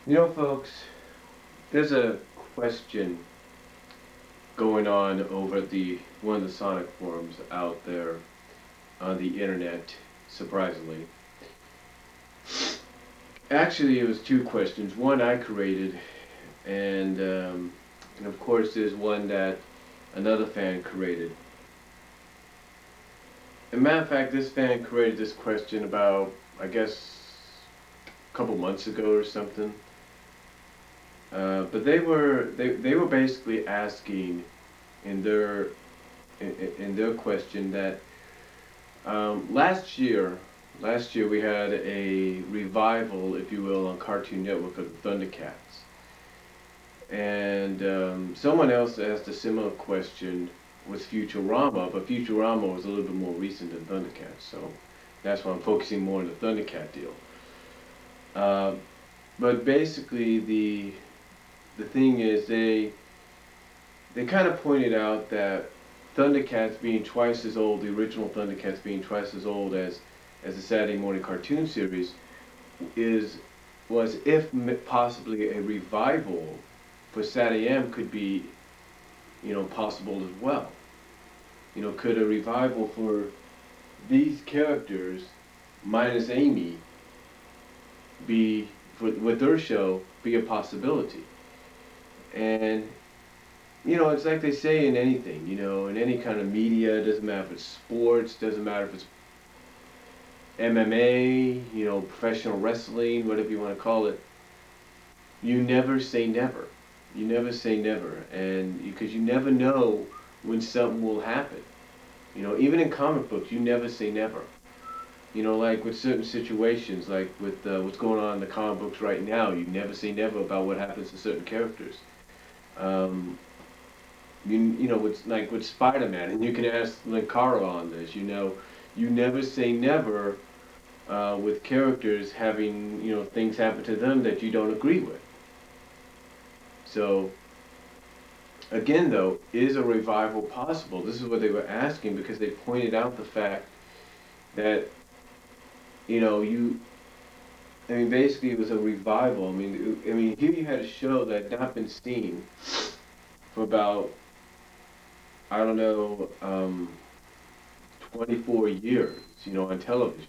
You know, folks, there's a question going on over one of the Sonic forums out there on the internet, surprisingly. Actually, it was two questions. One I created, and of course, there's one that another fan created. As a matter of fact, this fan created this question about, I guess, a couple months ago or something. But they were basically asking in their question that last year we had a revival, if you will, on Cartoon Network of the Thundercats, and someone else asked a similar question with Futurama, but Futurama was a little bit more recent than Thundercats, so that's why I'm focusing more on the Thundercat deal. Uh, but basically, the thing is they kind of pointed out that Thundercats being twice as old, the original Thundercats being twice as old as the Saturday morning cartoon series, was if possibly a revival for SatAM could be, possible as well. Could a revival for these characters minus Amy be with their show be a possibility? And it's like they say in anything, in any kind of media, it doesn't matter if it's sports, doesn't matter if it's MMA, professional wrestling, whatever you want to call it. You never say never. You never say never, and because you never know when something will happen. Even in comic books, you never say never. Like with certain situations, like with what's going on in the comic books right now, you never say never about what happens to certain characters. With like with Spider-Man, and you can ask Linkara on this. You never say never with characters having things happen to them that you don't agree with. So again, though, is a revival possible? This is what they were asking because they pointed out the fact that I mean, basically, it was a revival. I mean, here you had a show that had not been seen for about, I don't know, 24 years, on television.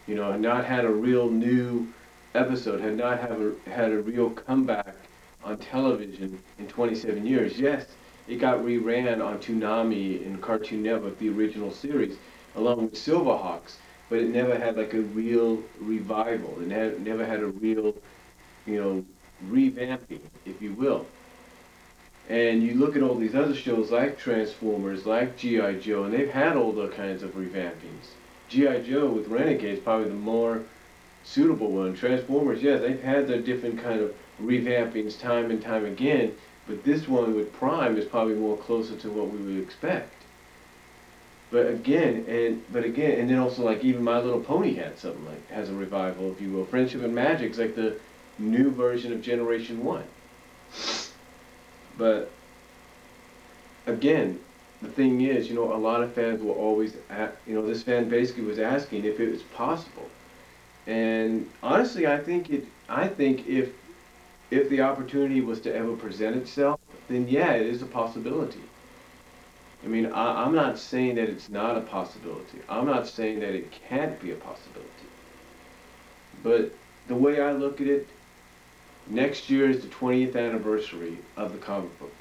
Had not had a real new episode, had not had a real comeback on television in 27 years. Yes, it got reran on Toonami and Cartoon Network, the original series, along with Silverhawks, but it never had like a real revival. It never had a real, revamping, if you will. And you look at all these other shows like Transformers, like G.I. Joe, and they've had all the kinds of revampings. G.I. Joe with Renegade is probably the more suitable one. Transformers, yes, they've had their different kind of revampings time and time again, but this one with Prime is probably more closer to what we would expect. And then also like even My Little Pony had something like has a revival, if you will. Friendship and Magic's like the new version of Generation 1. But again, the thing is, a lot of fans will always, this fan basically was asking if it was possible. And honestly, I think if the opportunity was to ever present itself, then yeah, it is a possibility. I mean, I'm not saying that it's not a possibility. I'm not saying that it can't be a possibility. But the way I look at it, next year is the 20th anniversary of the comic book.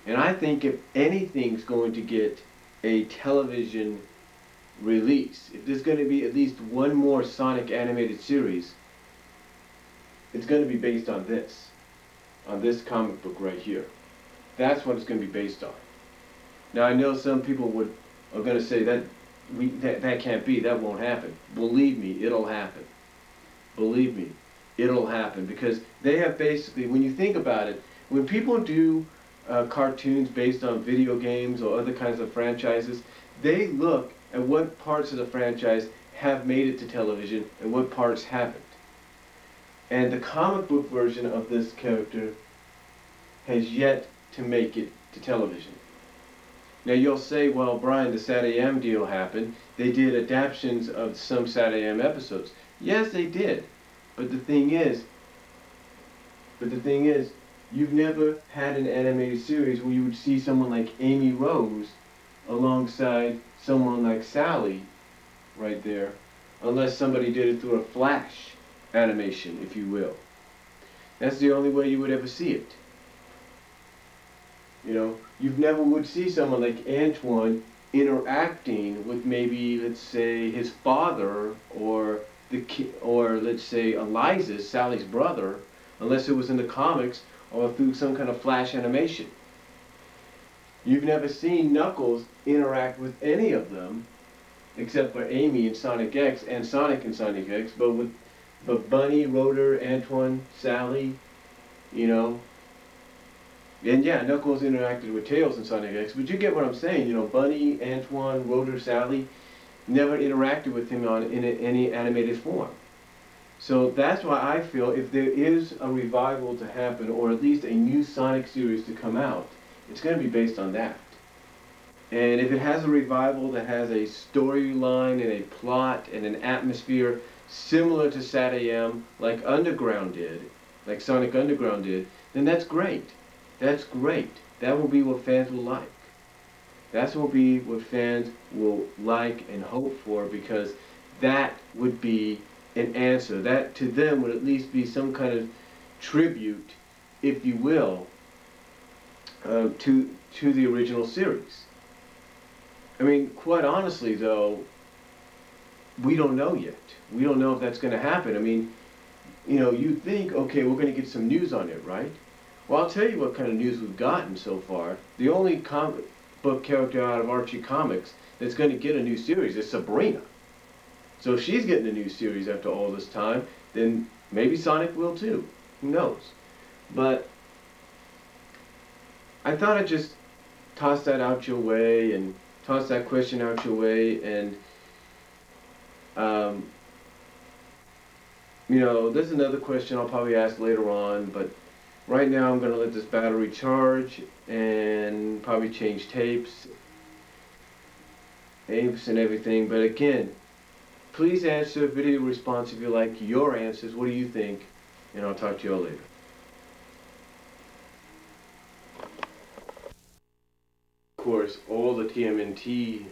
And I think if anything's going to get a television release, if there's going to be at least one more Sonic animated series, it's going to be based on this comic book right here. That's what it's going to be based on. Now I know some people are going to say that can't be, that won't happen. Believe me, it'll happen. Believe me, it'll happen because they have basically, when you think about it, when people do cartoons based on video games or other kinds of franchises, they look at what parts of the franchise have made it to television and what parts haven't. And the comic book version of this character has yet to make it to television. Now you'll say, well, Brian, the SatAM deal happened. They did adaptations of some SatAM episodes. Yes, they did. But the thing is, But the thing is, you've never had an animated series where you would see someone like Amy Rose alongside someone like Sally right there, unless somebody did it through a flash animation, if you will. That's the only way you would ever see it. You know, you never would see someone like Antoine interacting with maybe, let's say, his father or or let's say Eliza, Sally's brother, unless it was in the comics or through some kind of flash animation. You've never seen Knuckles interact with any of them, except for Amy in Sonic X and Sonic in Sonic X, but Bunny, Rotor, Antoine, Sally, you know. And yeah, Knuckles interacted with Tails in Sonic X, but you get what I'm saying, you know, Bunny, Antoine, Rotor, Sally never interacted with him in any animated form. So that's why I feel if there is a revival to happen, or at least a new Sonic series to come out, it's going to be based on that. And if it has a revival that has a storyline and a plot and an atmosphere similar to SatAM, like Underground did, like Sonic Underground did, then that's great. That's great. That will be what fans will like. That will be what fans will like and hope for, because that would be an answer. That to them would at least be some kind of tribute, if you will, to the original series. I mean, quite honestly, though, we don't know yet. We don't know if that's going to happen. I mean, you know, you think, okay, we're going to get some news on it, right? Well, I'll tell you what kind of news we've gotten so far. The only comic book character out of Archie Comics that's going to get a new series is Sabrina. So if she's getting a new series after all this time, then maybe Sonic will too. Who knows? But I thought I'd just toss that out your way and toss that question out your way, and you know, there's another question I'll probably ask later on, but right now I'm going to let this battery charge and probably change tapes and everything. But again, please answer video response if you like your answers. What do you think? And I'll talk to you all later. Of course, all the TMNT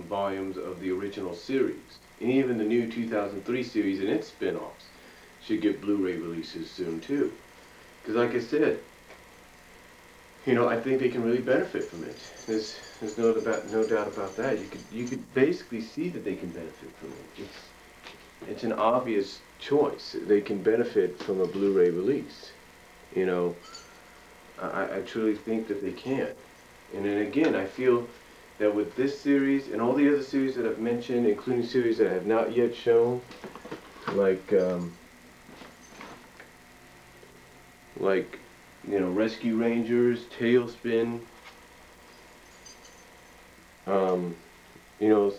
volumes of the original series, and even the new 2003 series and its spin-offs, should get Blu-ray releases soon too. Because like I said, you know, I think they can really benefit from it. There's no doubt about that. You could basically see that they can benefit from it. It's an obvious choice. They can benefit from a Blu-ray release. You know, I truly think that they can. And then again, I feel that with this series and all the other series that I've mentioned, including series that I have not yet shown, like you know, Rescue Rangers, Tailspin, you know,